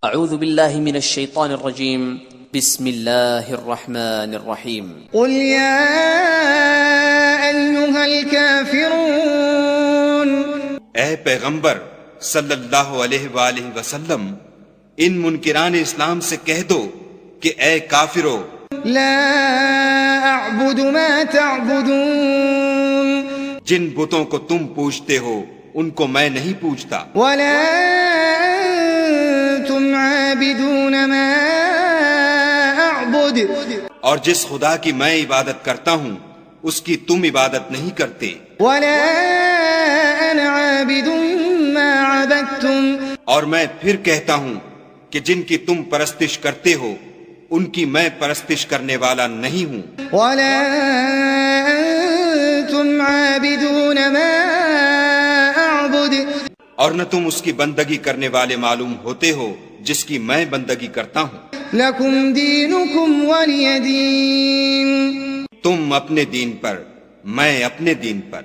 اعوذ باللہ من الشیطان الرجیم بسم اللہ الرحمن الرحیم قل یا ایہا الکافرون، اے پیغمبر صلی اللہ علیہ وآلہ وسلم، ان منکران اسلام سے کہہ دو کہ اے کافرو، لا اعبد ما تعبدون، جن بتوں کو تم پوجتے ہو ان کو میں نہیں پوجتا، ولا انتم عابدون ما اعبد، اور جس خدا کی میں عبادت کرتا ہوں اس کی تم عبادت نہیں کرتے، ولا انا عابد ما عبدتم، اور میں پھر کہتا ہوں کہ جن کی تم پرستش کرتے ہو ان کی میں پرستش کرنے والا نہیں ہوں، ولا انتم عابدون ما اعبد، اور نہ تم اس کی بندگی کرنے والے معلوم ہوتے ہو جس کی میں بندگی کرتا ہوں، لکم دینکم ولی دین، تم اپنے دین پر، میں اپنے دین پر۔